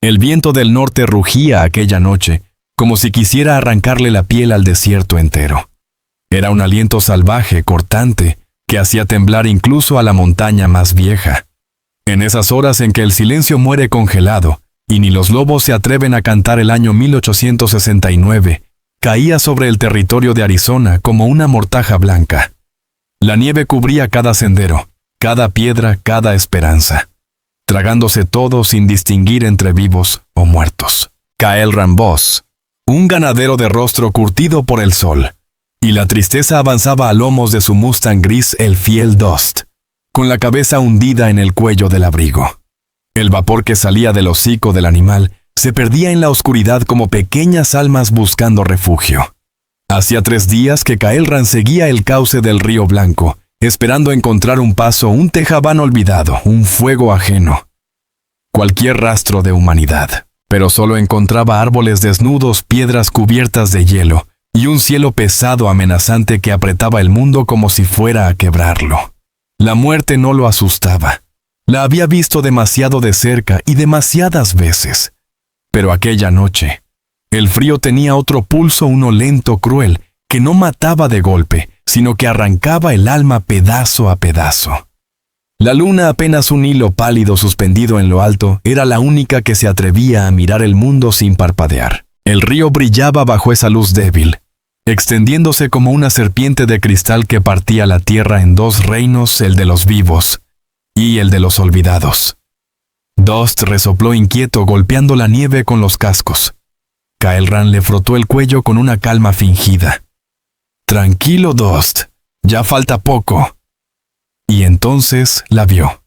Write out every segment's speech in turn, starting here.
El viento del norte rugía aquella noche, como si quisiera arrancarle la piel al desierto entero. Era un aliento salvaje, cortante, que hacía temblar incluso a la montaña más vieja. En esas horas en que el silencio muere congelado, y ni los lobos se atreven a cantar el año 1869, caía sobre el territorio de Arizona como una mortaja blanca. La nieve cubría cada sendero, cada piedra, cada esperanza, tragándose todo sin distinguir entre vivos o muertos. Kyle Ramboz, un ganadero de rostro curtido por el sol, y la tristeza avanzaba a lomos de su Mustang gris, el fiel Dust, con la cabeza hundida en el cuello del abrigo. El vapor que salía del hocico del animal se perdía en la oscuridad como pequeñas almas buscando refugio. Hacía 3 días que Kyle Ran seguía el cauce del río Blanco, esperando encontrar un paso, un tejabán olvidado, un fuego ajeno. Cualquier rastro de humanidad, pero solo encontraba árboles desnudos, piedras cubiertas de hielo, y un cielo pesado amenazante que apretaba el mundo como si fuera a quebrarlo. La muerte no lo asustaba. La había visto demasiado de cerca y demasiadas veces. Pero aquella noche, el frío tenía otro pulso, uno lento, cruel, que no mataba de golpe, sino que arrancaba el alma pedazo a pedazo. La luna, apenas un hilo pálido suspendido en lo alto, era la única que se atrevía a mirar el mundo sin parpadear. El río brillaba bajo esa luz débil, extendiéndose como una serpiente de cristal que partía la tierra en 2 reinos, el de los vivos y el de los olvidados. Dust resopló inquieto, golpeando la nieve con los cascos. Kyle Ran le frotó el cuello con una calma fingida. «Tranquilo, Dust, ya falta poco». Y entonces la vio.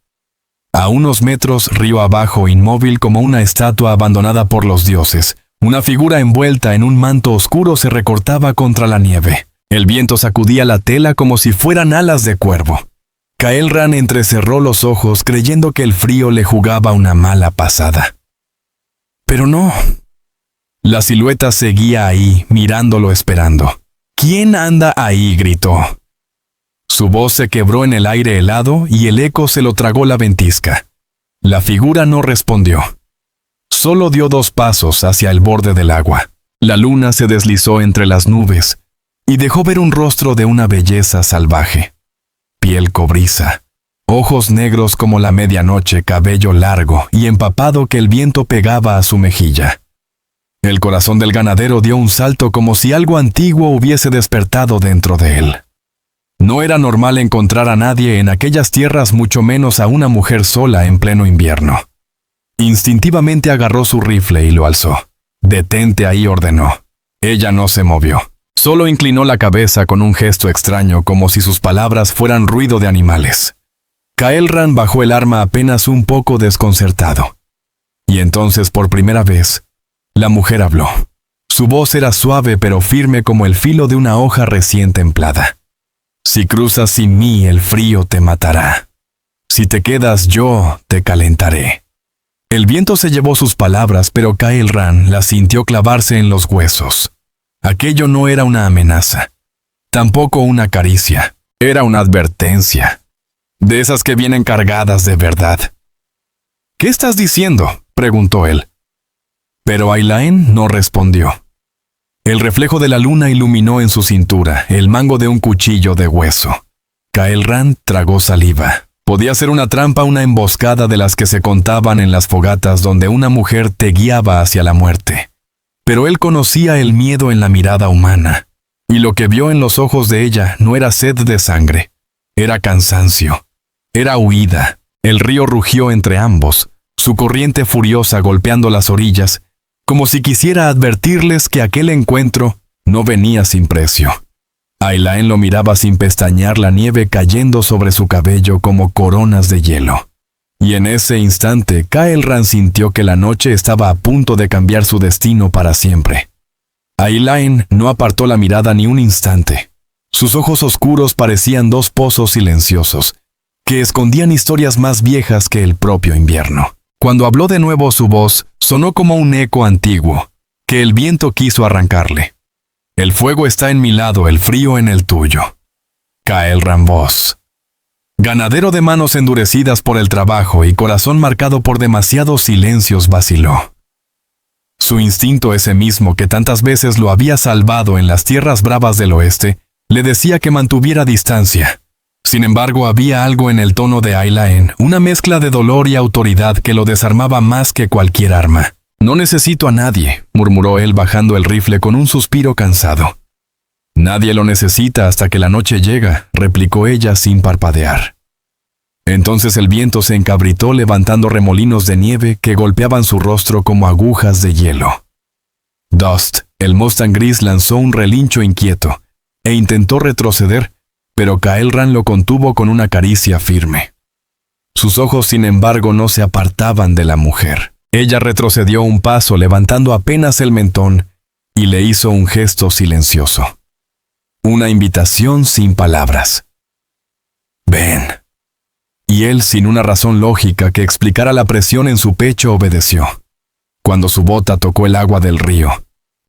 A unos metros río abajo, inmóvil como una estatua abandonada por los dioses, una figura envuelta en un manto oscuro se recortaba contra la nieve. El viento sacudía la tela como si fueran alas de cuervo. Kyle Ran entrecerró los ojos creyendo que el frío le jugaba una mala pasada. Pero no. La silueta seguía ahí, mirándolo, esperando. «¿Quién anda ahí?», gritó. Su voz se quebró en el aire helado y el eco se lo tragó la ventisca. La figura no respondió. Solo dio 2 pasos hacia el borde del agua. La luna se deslizó entre las nubes y dejó ver un rostro de una belleza salvaje. Piel cobriza, ojos negros como la medianoche, cabello largo y empapado que el viento pegaba a su mejilla. El corazón del ganadero dio un salto como si algo antiguo hubiese despertado dentro de él. No era normal encontrar a nadie en aquellas tierras, mucho menos a una mujer sola en pleno invierno. Instintivamente agarró su rifle y lo alzó. «Detente ahí», ordenó. Ella no se movió. Solo inclinó la cabeza con un gesto extraño, como si sus palabras fueran ruido de animales. Kyle Ran bajó el arma apenas un poco desconcertado. Y entonces, por primera vez, la mujer habló. Su voz era suave pero firme como el filo de una hoja recién templada. «Si cruzas sin mí, el frío te matará. Si te quedas, yo te calentaré». El viento se llevó sus palabras, pero Kyle Ran las sintió clavarse en los huesos. Aquello no era una amenaza, tampoco una caricia, era una advertencia, de esas que vienen cargadas de verdad. «¿Qué estás diciendo?», preguntó él. Pero Aileen no respondió. El reflejo de la luna iluminó en su cintura el mango de un cuchillo de hueso. Kyle Ran tragó saliva. Podía ser una trampa, una emboscada de las que se contaban en las fogatas donde una mujer te guiaba hacia la muerte. Pero él conocía el miedo en la mirada humana, y lo que vio en los ojos de ella no era sed de sangre, era cansancio, era huida. El río rugió entre ambos, su corriente furiosa golpeando las orillas, como si quisiera advertirles que aquel encuentro no venía sin precio. Aileen lo miraba sin pestañear, la nieve cayendo sobre su cabello como coronas de hielo. Y en ese instante, Kyle Ran sintió que la noche estaba a punto de cambiar su destino para siempre. Aileen no apartó la mirada ni un instante. Sus ojos oscuros parecían 2 pozos silenciosos, que escondían historias más viejas que el propio invierno. Cuando habló de nuevo, su voz sonó como un eco antiguo, que el viento quiso arrancarle. «El fuego está en mi lado, el frío en el tuyo». Kyle Ramboz. Ganadero de manos endurecidas por el trabajo y corazón marcado por demasiados silencios, vaciló. Su instinto, ese mismo que tantas veces lo había salvado en las tierras bravas del oeste, le decía que mantuviera distancia. Sin embargo, había algo en el tono de Aileen, una mezcla de dolor y autoridad que lo desarmaba más que cualquier arma. «No necesito a nadie», murmuró él bajando el rifle con un suspiro cansado. «Nadie lo necesita hasta que la noche llega», replicó ella sin parpadear. Entonces el viento se encabritó levantando remolinos de nieve que golpeaban su rostro como agujas de hielo. Dust, el Mustang gris, lanzó un relincho inquieto e intentó retroceder, pero Caelran lo contuvo con una caricia firme. Sus ojos, sin embargo, no se apartaban de la mujer. Ella retrocedió un paso levantando apenas el mentón y le hizo un gesto silencioso. Una invitación sin palabras. «Ven». Y él, sin una razón lógica que explicara la presión en su pecho, obedeció. Cuando su bota tocó el agua del río,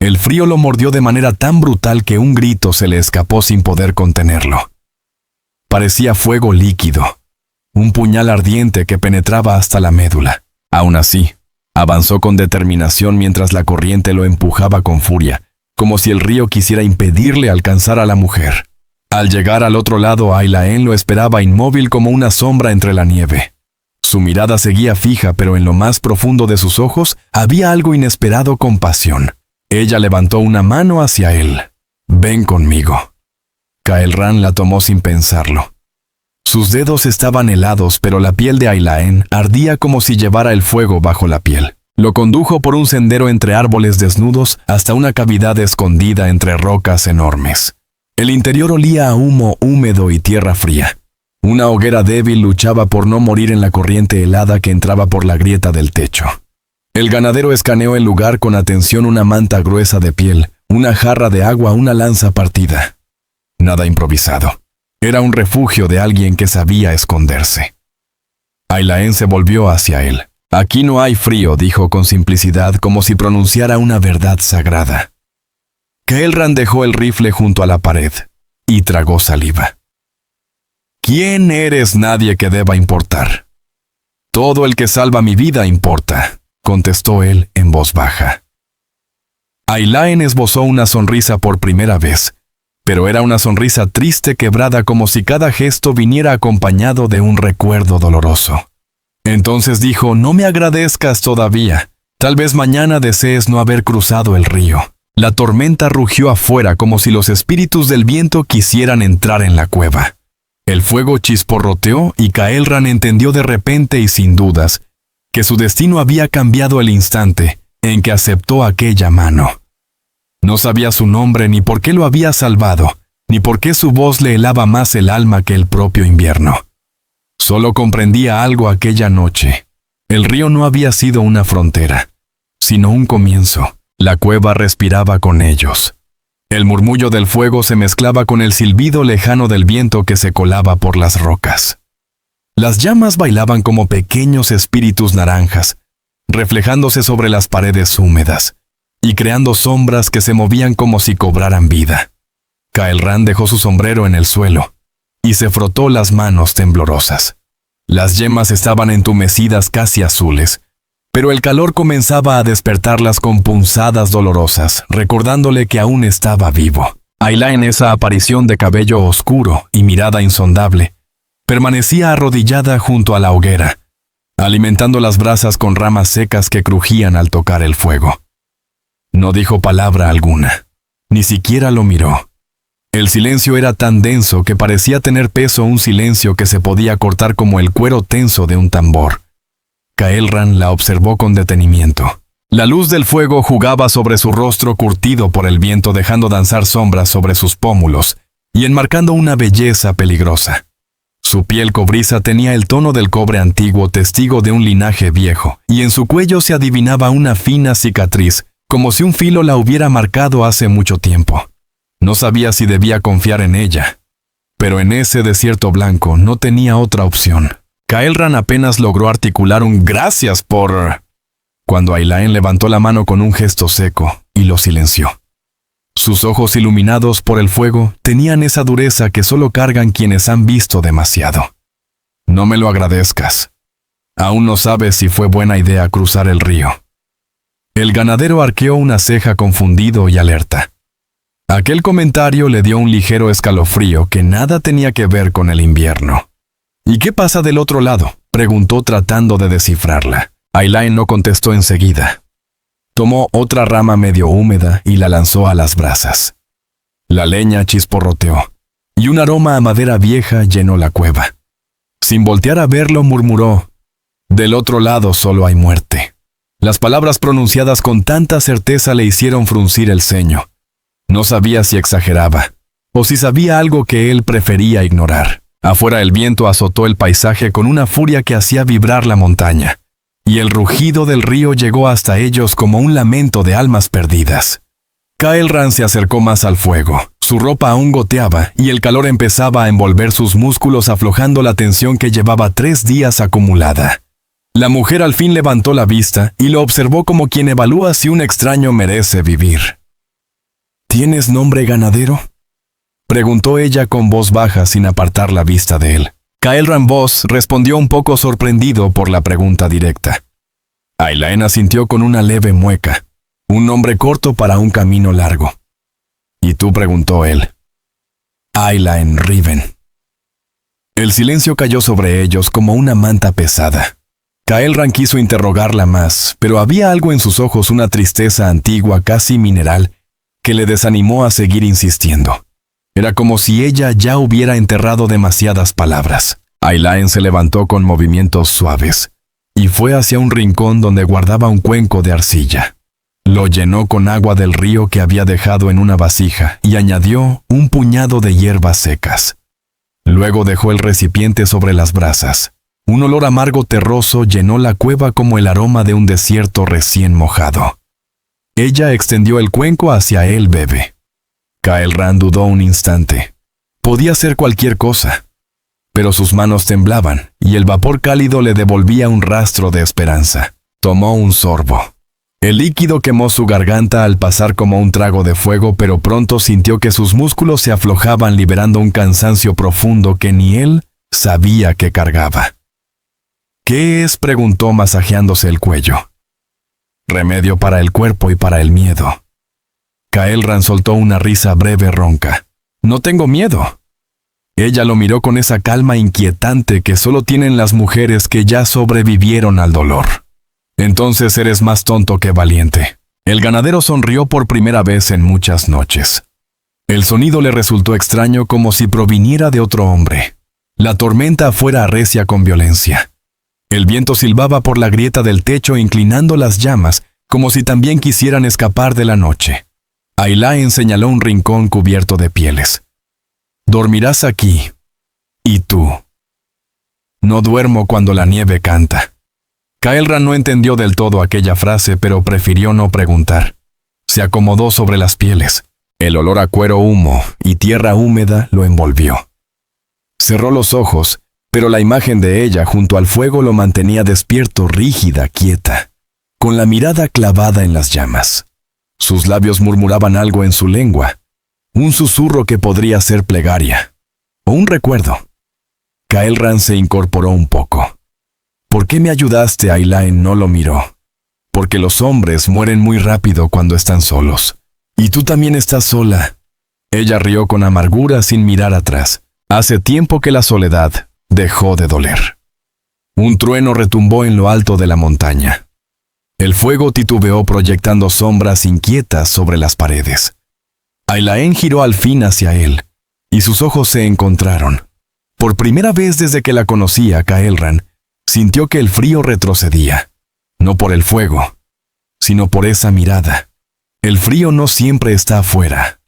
el frío lo mordió de manera tan brutal que un grito se le escapó sin poder contenerlo. Parecía fuego líquido, un puñal ardiente que penetraba hasta la médula. Aún así, avanzó con determinación mientras la corriente lo empujaba con furia, como si el río quisiera impedirle alcanzar a la mujer. Al llegar al otro lado, Aileen lo esperaba inmóvil como una sombra entre la nieve. Su mirada seguía fija, pero en lo más profundo de sus ojos había algo inesperado con pasión. Ella levantó una mano hacia él. «Ven conmigo». Caelran la tomó sin pensarlo. Sus dedos estaban helados, pero la piel de Aileen ardía como si llevara el fuego bajo la piel. Lo condujo por un sendero entre árboles desnudos hasta una cavidad escondida entre rocas enormes. El interior olía a humo húmedo y tierra fría. Una hoguera débil luchaba por no morir en la corriente helada que entraba por la grieta del techo. El ganadero escaneó el lugar con atención: una manta gruesa de piel, una jarra de agua, una lanza partida. Nada improvisado. Era un refugio de alguien que sabía esconderse. Aileen se volvió hacia él. «Aquí no hay frío», dijo con simplicidad, como si pronunciara una verdad sagrada. Caelran dejó el rifle junto a la pared y tragó saliva. «¿Quién eres? Nadie que deba importar». «Todo el que salva mi vida importa», contestó él en voz baja. Aileen esbozó una sonrisa por primera vez, pero era una sonrisa triste, quebrada, como si cada gesto viniera acompañado de un recuerdo doloroso. Entonces dijo: «No me agradezcas todavía. Tal vez mañana desees no haber cruzado el río». La tormenta rugió afuera como si los espíritus del viento quisieran entrar en la cueva. El fuego chisporroteó y Caelran entendió de repente y sin dudas que su destino había cambiado el instante en que aceptó aquella mano. No sabía su nombre, ni por qué lo había salvado, ni por qué su voz le helaba más el alma que el propio invierno. Solo comprendía algo aquella noche. El río no había sido una frontera, sino un comienzo. La cueva respiraba con ellos. El murmullo del fuego se mezclaba con el silbido lejano del viento que se colaba por las rocas. Las llamas bailaban como pequeños espíritus naranjas, reflejándose sobre las paredes húmedas y creando sombras que se movían como si cobraran vida. Caelran dejó su sombrero en el suelo y se frotó las manos temblorosas. Las yemas estaban entumecidas, casi azules, pero el calor comenzaba a despertarlas con punzadas dolorosas, recordándole que aún estaba vivo. Aileen, esa aparición de cabello oscuro y mirada insondable, permanecía arrodillada junto a la hoguera, alimentando las brasas con ramas secas que crujían al tocar el fuego. No dijo palabra alguna, ni siquiera lo miró. El silencio era tan denso que parecía tener peso, un silencio que se podía cortar como el cuero tenso de un tambor. Caelran la observó con detenimiento. La luz del fuego jugaba sobre su rostro curtido por el viento, dejando danzar sombras sobre sus pómulos y enmarcando una belleza peligrosa. Su piel cobriza tenía el tono del cobre antiguo, testigo de un linaje viejo, y en su cuello se adivinaba una fina cicatriz, como si un filo la hubiera marcado hace mucho tiempo. No sabía si debía confiar en ella, pero en ese desierto blanco no tenía otra opción. Caelran apenas logró articular un «gracias por...» cuando Aileen levantó la mano con un gesto seco y lo silenció. Sus ojos, iluminados por el fuego, tenían esa dureza que solo cargan quienes han visto demasiado. «No me lo agradezcas. Aún no sabes si fue buena idea cruzar el río». El El ganadero arqueó una ceja confundido y alerta. Aquel comentario le dio un ligero escalofrío que nada tenía que ver con el invierno. ¿Y qué pasa del otro lado?, preguntó tratando de descifrarla. Aileen no contestó enseguida. Tomó otra rama medio húmeda y la lanzó a las brasas. La leña chisporroteó, y un aroma a madera vieja llenó la cueva. Sin voltear a verlo, murmuró: «Del otro lado solo hay muerte». Las palabras pronunciadas con tanta certeza le hicieron fruncir el ceño. No sabía si exageraba, o si sabía algo que él prefería ignorar. Afuera el viento azotó el paisaje con una furia que hacía vibrar la montaña, y el rugido del río llegó hasta ellos como un lamento de almas perdidas. Caelran se acercó más al fuego. Su ropa aún goteaba, y el calor empezaba a envolver sus músculos aflojando la tensión que llevaba 3 días acumulada. La mujer al fin levantó la vista y lo observó como quien evalúa si un extraño merece vivir. «¿Tienes nombre, ganadero?», preguntó ella con voz baja sin apartar la vista de él. Caelran Voss respondió un poco sorprendido por la pregunta directa. Aileen asintió con una leve mueca, un nombre corto para un camino largo. «¿Y tú?», preguntó él. «Aileen Riven». El silencio cayó sobre ellos como una manta pesada. Caelran quiso interrogarla más, pero había algo en sus ojos, una tristeza antigua, casi mineral, que le desanimó a seguir insistiendo. Era como si ella ya hubiera enterrado demasiadas palabras. Aileen se levantó con movimientos suaves y fue hacia un rincón donde guardaba un cuenco de arcilla. Lo llenó con agua del río que había dejado en una vasija y añadió un puñado de hierbas secas. Luego dejó el recipiente sobre las brasas. Un olor amargo terroso llenó la cueva como el aroma de un desierto recién mojado. Ella extendió el cuenco hacia él. «Bebe». Caelran dudó un instante. Podía ser cualquier cosa. Pero sus manos temblaban, y el vapor cálido le devolvía un rastro de esperanza. Tomó un sorbo. El líquido quemó su garganta al pasar como un trago de fuego, pero pronto sintió que sus músculos se aflojaban liberando un cansancio profundo que ni él sabía que cargaba. «¿Qué es?», preguntó masajeándose el cuello. «Remedio para el cuerpo y para el miedo». Caelran soltó una risa breve ronca. «No tengo miedo». Ella lo miró con esa calma inquietante que solo tienen las mujeres que ya sobrevivieron al dolor. «Entonces eres más tonto que valiente». El ganadero sonrió por primera vez en muchas noches. El sonido le resultó extraño, como si proviniera de otro hombre. La tormenta afuera arrecia con violencia. El viento silbaba por la grieta del techo inclinando las llamas, como si también quisieran escapar de la noche. Aileen señaló un rincón cubierto de pieles. «Dormirás aquí. ¿Y tú?». «No duermo cuando la nieve canta». Caelran no entendió del todo aquella frase, pero prefirió no preguntar. Se acomodó sobre las pieles. El olor a cuero humo y tierra húmeda lo envolvió. Cerró los ojos, pero la imagen de ella junto al fuego lo mantenía despierto, rígida, quieta, con la mirada clavada en las llamas. Sus labios murmuraban algo en su lengua, un susurro que podría ser plegaria, o un recuerdo. Caelran se incorporó un poco. «¿Por qué me ayudaste?», Aileen no lo miró. «Porque los hombres mueren muy rápido cuando están solos. Y tú también estás sola». Ella rió con amargura sin mirar atrás. Hace tiempo que la soledad dejó de doler. Un trueno retumbó en lo alto de la montaña. El fuego titubeó proyectando sombras inquietas sobre las paredes. Aileen giró al fin hacia él, y sus ojos se encontraron. Por primera vez desde que la conocía, Caelran sintió que el frío retrocedía, no por el fuego, sino por esa mirada. El frío no siempre está afuera.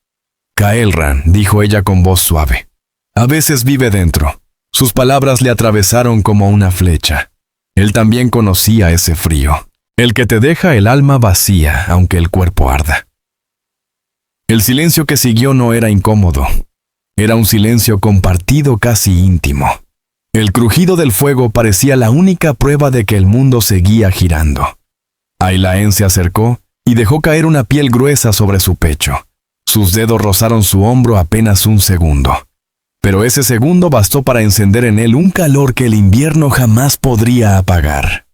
«Caelran», dijo ella con voz suave, «a veces vive dentro». Sus palabras le atravesaron como una flecha. Él también conocía ese frío, el que te deja el alma vacía aunque el cuerpo arda. El silencio que siguió no era incómodo. Era un silencio compartido, casi íntimo. El crujido del fuego parecía la única prueba de que el mundo seguía girando. Aileen se acercó y dejó caer una piel gruesa sobre su pecho. Sus dedos rozaron su hombro apenas un segundo. Pero ese segundo bastó para encender en él un calor que el invierno jamás podría apagar.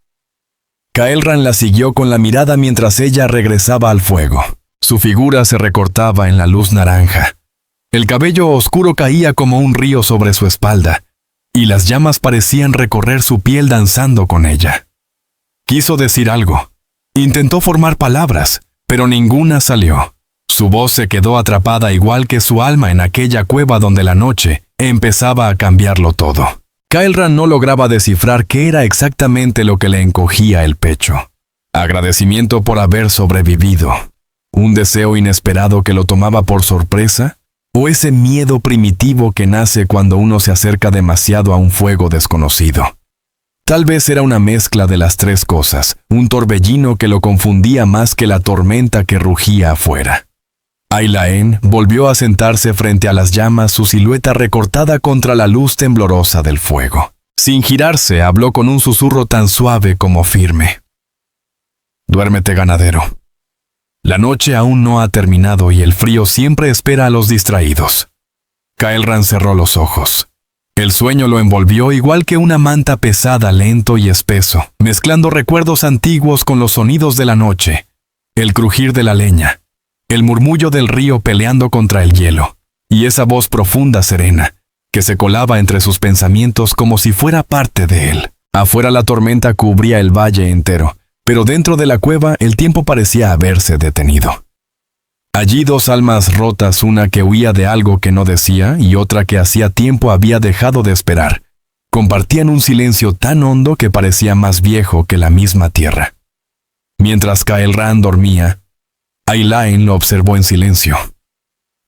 Kael'ran la siguió con la mirada mientras ella regresaba al fuego. Su figura se recortaba en la luz naranja. El cabello oscuro caía como un río sobre su espalda, y las llamas parecían recorrer su piel danzando con ella. Quiso decir algo. Intentó formar palabras, pero ninguna salió. Su voz se quedó atrapada igual que su alma en aquella cueva donde la noche empezaba a cambiarlo todo. Kael'ran no lograba descifrar qué era exactamente lo que le encogía el pecho. Agradecimiento por haber sobrevivido. ¿Un deseo inesperado que lo tomaba por sorpresa? ¿O ese miedo primitivo que nace cuando uno se acerca demasiado a un fuego desconocido? Tal vez era una mezcla de las tres cosas, un torbellino que lo confundía más que la tormenta que rugía afuera. Aylaen volvió a sentarse frente a las llamas, su silueta recortada contra la luz temblorosa del fuego. Sin girarse, habló con un susurro tan suave como firme. «Duérmete, ganadero. La noche aún no ha terminado y el frío siempre espera a los distraídos». Kael'ran cerró los ojos. El sueño lo envolvió igual que una manta pesada, lento y espeso, mezclando recuerdos antiguos con los sonidos de la noche, el crujir de la leña, el murmullo del río peleando contra el hielo, y esa voz profunda serena, que se colaba entre sus pensamientos como si fuera parte de él. Afuera la tormenta cubría el valle entero, pero dentro de la cueva el tiempo parecía haberse detenido. Allí dos almas rotas, una que huía de algo que no decía y otra que hacía tiempo había dejado de esperar, compartían un silencio tan hondo que parecía más viejo que la misma tierra. Mientras Kael'ran dormía, Aylaen lo observó en silencio.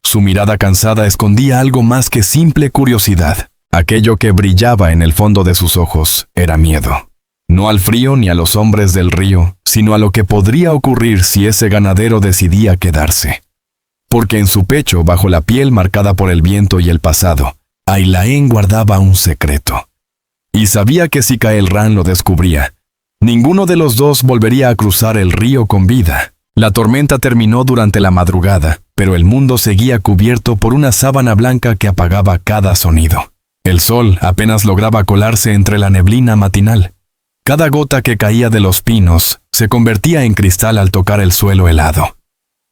Su mirada cansada escondía algo más que simple curiosidad. Aquello que brillaba en el fondo de sus ojos era miedo. No al frío ni a los hombres del río, sino a lo que podría ocurrir si ese ganadero decidía quedarse. Porque en su pecho, bajo la piel marcada por el viento y el pasado, Aylaen guardaba un secreto. Y sabía que si Kael'ran lo descubría, ninguno de los dos volvería a cruzar el río con vida. La tormenta terminó durante la madrugada, pero el mundo seguía cubierto por una sábana blanca que apagaba cada sonido. El sol apenas lograba colarse entre la neblina matinal. Cada gota que caía de los pinos se convertía en cristal al tocar el suelo helado.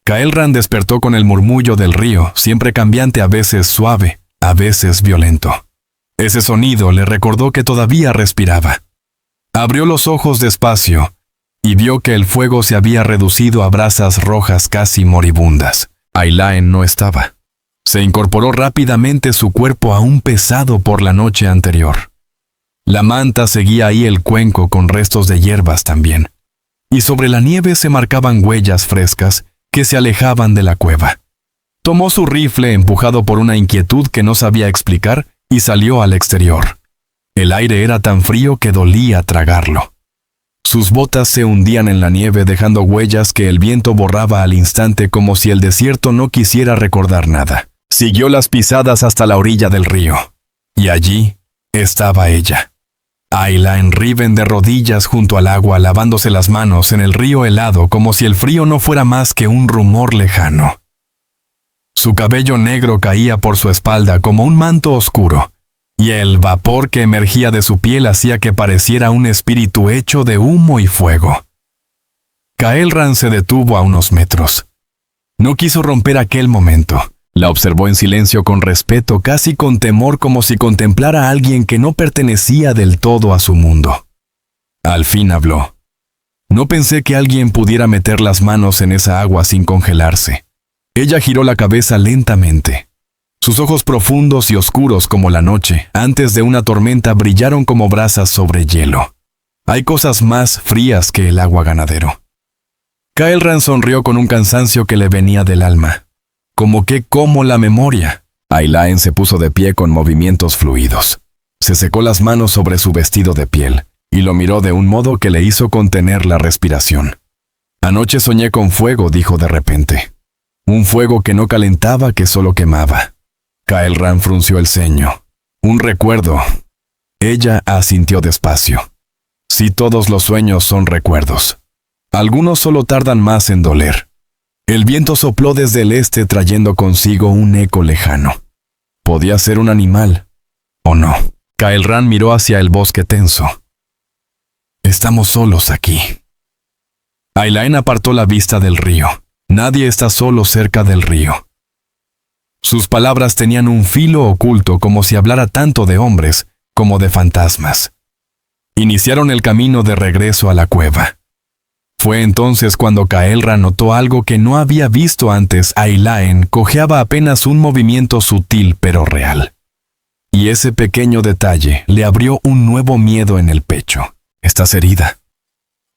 Kael'ran despertó con el murmullo del río, siempre cambiante, a veces suave, a veces violento. Ese sonido le recordó que todavía respiraba. Abrió los ojos despacio y vio que el fuego se había reducido a brasas rojas casi moribundas. Aylaen no estaba. Se incorporó rápidamente, su cuerpo aún pesado por la noche anterior. La manta seguía ahí, el cuenco con restos de hierbas también. Y sobre la nieve se marcaban huellas frescas que se alejaban de la cueva. Tomó su rifle empujado por una inquietud que no sabía explicar y salió al exterior. El aire era tan frío que dolía tragarlo. Sus botas se hundían en la nieve dejando huellas que el viento borraba al instante como si el desierto no quisiera recordar nada. Siguió las pisadas hasta la orilla del río. Y allí estaba ella. Aylaen Riven de rodillas junto al agua, lavándose las manos en el río helado como si el frío no fuera más que un rumor lejano. Su cabello negro caía por su espalda como un manto oscuro, y el vapor que emergía de su piel hacía que pareciera un espíritu hecho de humo y fuego. Kael'ran se detuvo a unos metros. No quiso romper aquel momento. La observó en silencio, con respeto, casi con temor, como si contemplara a alguien que no pertenecía del todo a su mundo. Al fin habló. No pensé que alguien pudiera meter las manos en esa agua sin congelarse. Ella giró la cabeza lentamente. Sus ojos profundos y oscuros como la noche, antes de una tormenta, brillaron como brasas sobre hielo. Hay cosas más frías que el agua, ganadero. Kael'ran sonrió con un cansancio que le venía del alma. Como la memoria. Aylaen se puso de pie con movimientos fluidos. Se secó las manos sobre su vestido de piel y lo miró de un modo que le hizo contener la respiración. Anoche soñé con fuego, dijo de repente. Un fuego que no calentaba, que solo quemaba. Kael'ran frunció el ceño. Un recuerdo. Ella asintió despacio. Sí, todos los sueños son recuerdos. Algunos solo tardan más en doler. El viento sopló desde el este trayendo consigo un eco lejano. Podía ser un animal, ¿o no? Kael'ran miró hacia el bosque tenso. Estamos solos aquí. Ailaen apartó la vista del río. Nadie está solo cerca del río. Sus palabras tenían un filo oculto, como si hablara tanto de hombres como de fantasmas. Iniciaron el camino de regreso a la cueva. Fue entonces cuando Caelran notó algo que no había visto antes. Ailaen cojeaba apenas un movimiento sutil pero real. Y ese pequeño detalle le abrió un nuevo miedo en el pecho. ¿Estás herida?,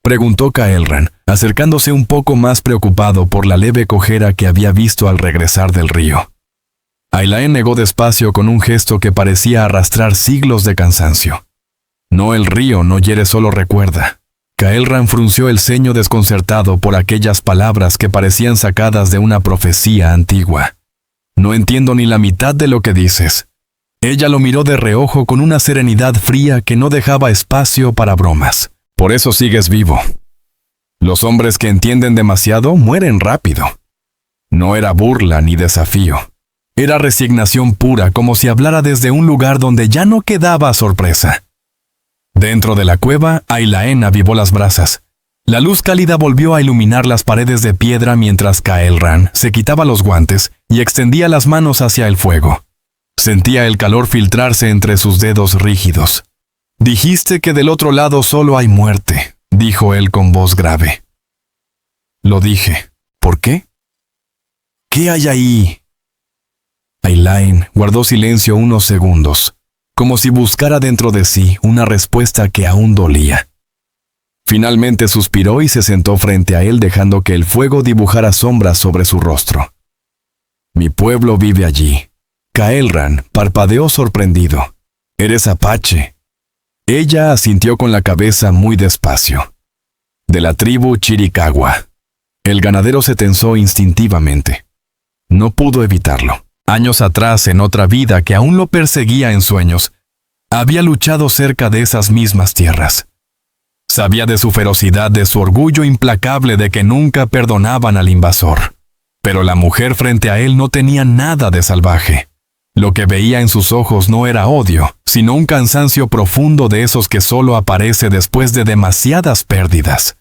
preguntó Caelran, acercándose un poco más preocupado por la leve cojera que había visto al regresar del río. Ailaen negó despacio con un gesto que parecía arrastrar siglos de cansancio. No, el río no hiere, solo recuerda. Caelran frunció el ceño desconcertado por aquellas palabras que parecían sacadas de una profecía antigua. No entiendo ni la mitad de lo que dices. Ella lo miró de reojo con una serenidad fría que no dejaba espacio para bromas. Por eso sigues vivo. Los hombres que entienden demasiado mueren rápido. No era burla ni desafío. Era resignación pura, como si hablara desde un lugar donde ya no quedaba sorpresa. Dentro de la cueva, Ailaen avivó las brasas. La luz cálida volvió a iluminar las paredes de piedra mientras Caelran se quitaba los guantes y extendía las manos hacia el fuego. Sentía el calor filtrarse entre sus dedos rígidos. «Dijiste que del otro lado solo hay muerte», dijo él con voz grave. «Lo dije. ¿Por qué?» «¿Qué hay ahí?» Ailaen guardó silencio unos segundos, como si buscara dentro de sí una respuesta que aún dolía. Finalmente suspiró y se sentó frente a él, dejando que el fuego dibujara sombras sobre su rostro. «Mi pueblo vive allí». Caelran parpadeó sorprendido. «¿Eres apache?» Ella asintió con la cabeza muy despacio. «De la tribu Chiricahua». El ganadero se tensó instintivamente. No pudo evitarlo. Años atrás, en otra vida que aún lo perseguía en sueños, había luchado cerca de esas mismas tierras. Sabía de su ferocidad, de su orgullo implacable, de que nunca perdonaban al invasor. Pero la mujer frente a él no tenía nada de salvaje. Lo que veía en sus ojos no era odio, sino un cansancio profundo de esos que solo aparece después de demasiadas pérdidas.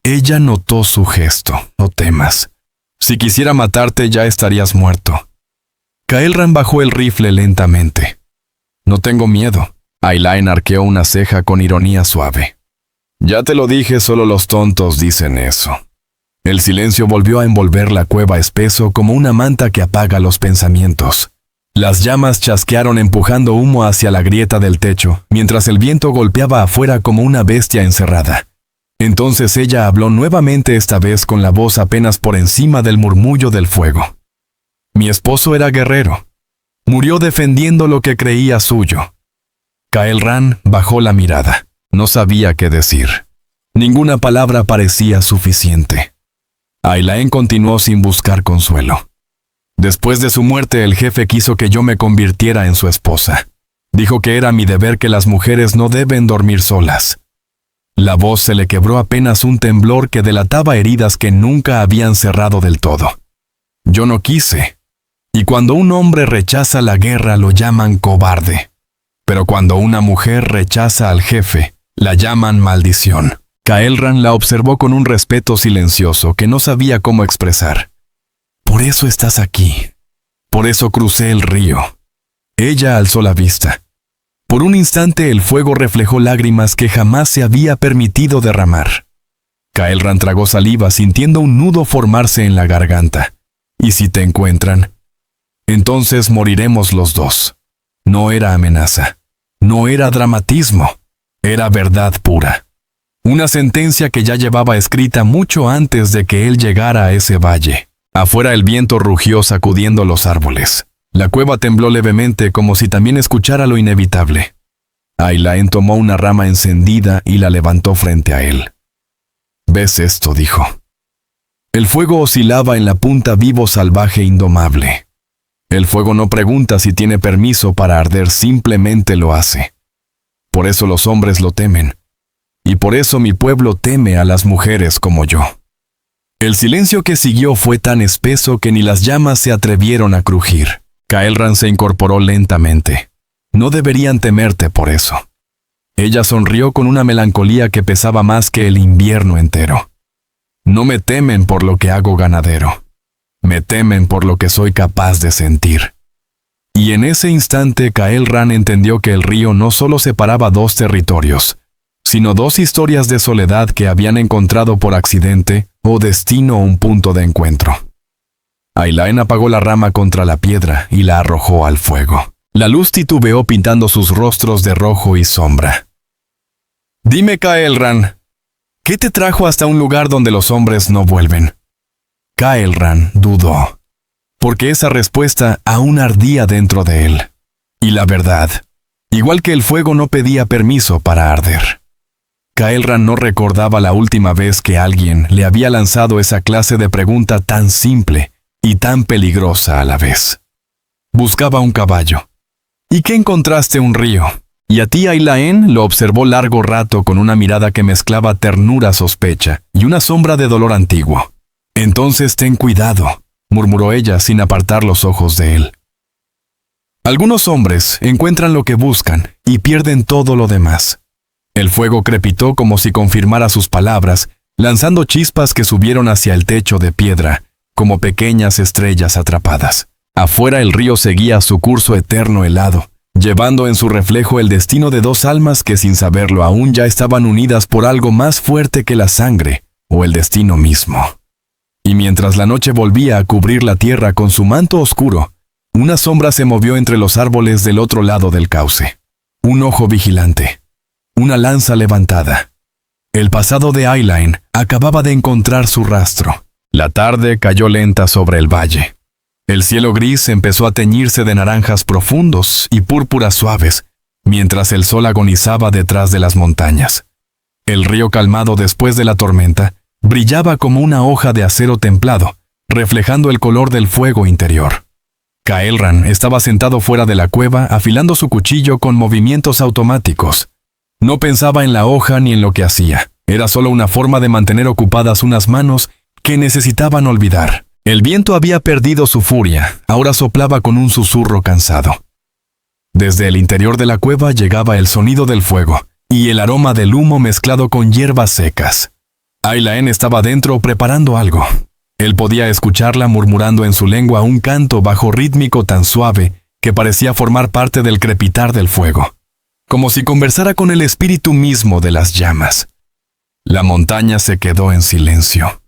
Ella notó su gesto. «No temas. Si quisiera matarte ya estarías muerto». Caelran bajó el rifle lentamente. «No tengo miedo». Ailaen arqueó una ceja con ironía suave. «Ya te lo dije, solo los tontos dicen eso». El silencio volvió a envolver la cueva espeso como una manta que apaga los pensamientos. Las llamas chasquearon empujando humo hacia la grieta del techo, mientras el viento golpeaba afuera como una bestia encerrada. Entonces ella habló nuevamente, esta vez con la voz apenas por encima del murmullo del fuego. «Mi esposo era guerrero. Murió defendiendo lo que creía suyo». Caelran bajó la mirada. No sabía qué decir. Ninguna palabra parecía suficiente. Ailaen continuó sin buscar consuelo. «Después de su muerte, el jefe quiso que yo me convirtiera en su esposa. Dijo que era mi deber, que las mujeres no deben dormir solas». La voz se le quebró apenas un temblor que delataba heridas que nunca habían cerrado del todo. «Yo no quise. Y cuando un hombre rechaza la guerra lo llaman cobarde. Pero cuando una mujer rechaza al jefe, la llaman maldición». Caelran la observó con un respeto silencioso que no sabía cómo expresar. «Por eso estás aquí. Por eso crucé el río». Ella alzó la vista. Por un instante el fuego reflejó lágrimas que jamás se había permitido derramar. Caelran tragó saliva, sintiendo un nudo formarse en la garganta. «¿Y si te encuentran?» «Entonces moriremos los dos». No era amenaza. No era dramatismo. Era verdad pura. Una sentencia que ya llevaba escrita mucho antes de que él llegara a ese valle. Afuera el viento rugió sacudiendo los árboles. La cueva tembló levemente, como si también escuchara lo inevitable. Ailaen tomó una rama encendida y la levantó frente a él. «¿Ves esto?», dijo. El fuego oscilaba en la punta, vivo, salvaje, indomable. El fuego no pregunta si tiene permiso para arder, simplemente lo hace. Por eso los hombres lo temen. Y por eso mi pueblo teme a las mujeres como yo». El silencio que siguió fue tan espeso que ni las llamas se atrevieron a crujir. Caelran se incorporó lentamente. «No deberían temerte por eso». Ella sonrió con una melancolía que pesaba más que el invierno entero. No me temen por lo que hago ganadero. Me temen por lo que soy capaz de sentir. Y en ese instante Caelran entendió que el río no solo separaba dos territorios, sino dos historias de soledad que habían encontrado por accidente o destino un punto de encuentro. Aylaen apagó la rama contra la piedra y la arrojó al fuego. La luz titubeó pintando sus rostros de rojo y sombra. «Dime, Caelran, ¿qué te trajo hasta un lugar donde los hombres no vuelven?» Caelran dudó, porque esa respuesta aún ardía dentro de él. Y la verdad, igual que el fuego, no pedía permiso para arder. Caelran no recordaba la última vez que alguien le había lanzado esa clase de pregunta tan simple y tan peligrosa a la vez. Buscaba un caballo. ¿Y qué encontraste? Un río. Y a ti, Aylaen, lo observó largo rato con una mirada que mezclaba ternura, sospecha y una sombra de dolor antiguo. «Entonces ten cuidado», murmuró ella sin apartar los ojos de él. Algunos hombres encuentran lo que buscan y pierden todo lo demás. El fuego crepitó como si confirmara sus palabras, lanzando chispas que subieron hacia el techo de piedra, como pequeñas estrellas atrapadas. Afuera el río seguía su curso eterno helado, llevando en su reflejo el destino de dos almas que sin saberlo aún ya estaban unidas por algo más fuerte que la sangre o el destino mismo. Y mientras la noche volvía a cubrir la tierra con su manto oscuro, una sombra se movió entre los árboles del otro lado del cauce. Un ojo vigilante. Una lanza levantada. El pasado de Aylaen acababa de encontrar su rastro. La tarde cayó lenta sobre el valle. El cielo gris empezó a teñirse de naranjas profundos y púrpuras suaves, mientras el sol agonizaba detrás de las montañas. El río, calmado después de la tormenta, brillaba como una hoja de acero templado, reflejando el color del fuego interior. Caelran estaba sentado fuera de la cueva afilando su cuchillo con movimientos automáticos. No pensaba en la hoja ni en lo que hacía. Era solo una forma de mantener ocupadas unas manos que necesitaban olvidar. El viento había perdido su furia, ahora soplaba con un susurro cansado. Desde el interior de la cueva llegaba el sonido del fuego y el aroma del humo mezclado con hierbas secas. Aylaen estaba dentro preparando algo. Él podía escucharla murmurando en su lengua un canto bajo rítmico tan suave que parecía formar parte del crepitar del fuego, como si conversara con el espíritu mismo de las llamas. La montaña se quedó en silencio.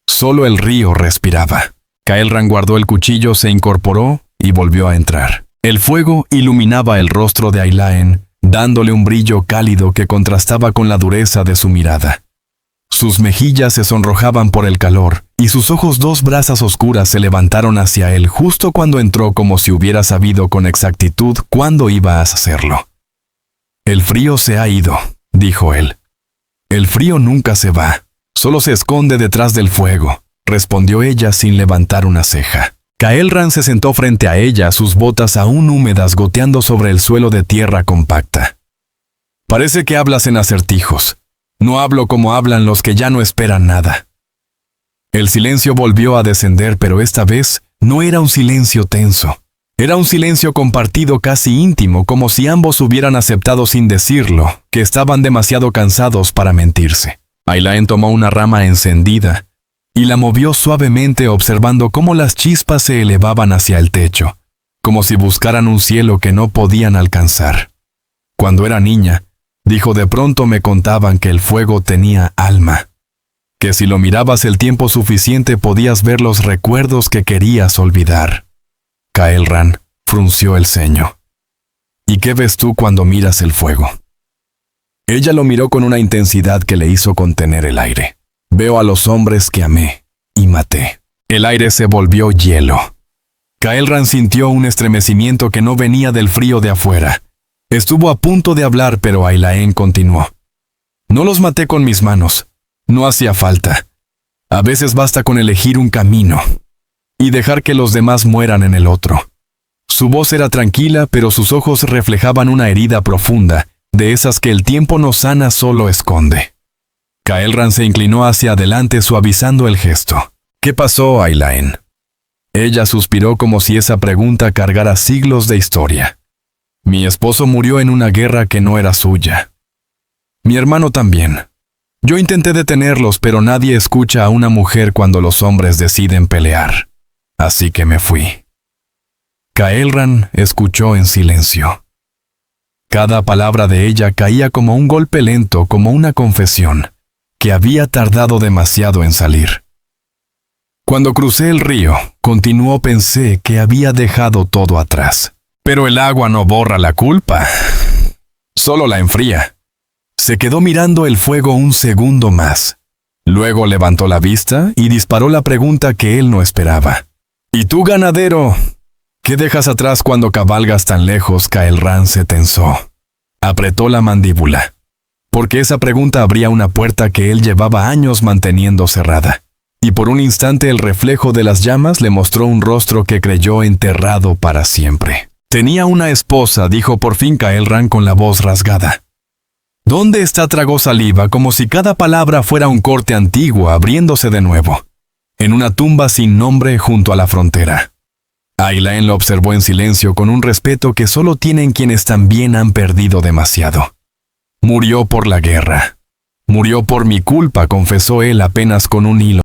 Solo el río respiraba. Caelran guardó el cuchillo, se incorporó y volvió a entrar. El fuego iluminaba el rostro de Aylaen, dándole un brillo cálido que contrastaba con la dureza de su mirada. Sus mejillas se sonrojaban por el calor, y sus ojos, dos brasas oscuras, se levantaron hacia él justo cuando entró, como si hubiera sabido con exactitud cuándo iba a hacerlo. «El frío se ha ido», dijo él. «El frío nunca se va, solo se esconde detrás del fuego», respondió ella sin levantar una ceja. Caelran se sentó frente a ella, sus botas aún húmedas goteando sobre el suelo de tierra compacta. «Parece que hablas en acertijos. No hablo como hablan los que ya no esperan nada». El silencio volvió a descender, pero esta vez no era un silencio tenso. Era un silencio compartido, casi íntimo, como si ambos hubieran aceptado sin decirlo que estaban demasiado cansados para mentirse. Aylaen tomó una rama encendida y la movió suavemente, observando cómo las chispas se elevaban hacia el techo, como si buscaran un cielo que no podían alcanzar. «Cuando era niña», dijo, «de pronto me contaban que el fuego tenía alma, que si lo mirabas el tiempo suficiente podías ver los recuerdos que querías olvidar». Caelran frunció el ceño. «¿Y qué ves tú cuando miras el fuego?» Ella lo miró con una intensidad que le hizo contener el aire. «Veo a los hombres que amé y maté». El aire se volvió hielo. Caelran sintió un estremecimiento que no venía del frío de afuera. Estuvo a punto de hablar, pero Aylaen continuó. «No los maté con mis manos. No hacía falta. A veces basta con elegir un camino y dejar que los demás mueran en el otro». Su voz era tranquila, pero sus ojos reflejaban una herida profunda, de esas que el tiempo no sana, solo esconde. Caelran se inclinó hacia adelante, suavizando el gesto. «¿Qué pasó, Aylaen?» Ella suspiró como si esa pregunta cargara siglos de historia. «Mi esposo murió en una guerra que no era suya. Mi hermano también. Yo intenté detenerlos, pero nadie escucha a una mujer cuando los hombres deciden pelear. Así que me fui. Caelran escuchó en silencio. Cada palabra de ella caía como un golpe lento, como una confesión, que había tardado demasiado en salir. Cuando crucé el río, continuó, pensé que había dejado todo atrás. Pero el agua no borra la culpa, solo la enfría. Se quedó mirando el fuego un segundo más. Luego levantó la vista y disparó la pregunta que él no esperaba. «¿Y tú, ganadero? ¿Qué dejas atrás cuando cabalgas tan lejos?» Caelran se tensó. Apretó la mandíbula, porque esa pregunta abría una puerta que él llevaba años manteniendo cerrada. Y por un instante el reflejo de las llamas le mostró un rostro que creyó enterrado para siempre. «Tenía una esposa», dijo por fin Caelran con la voz rasgada. «¿Dónde está?». Tragó saliva, como si cada palabra fuera un corte antiguo abriéndose de nuevo. En una tumba sin nombre junto a la frontera. Aylaen lo observó en silencio con un respeto que solo tienen quienes también han perdido demasiado. «Murió por la guerra. Murió por mi culpa», confesó él apenas con un hilo.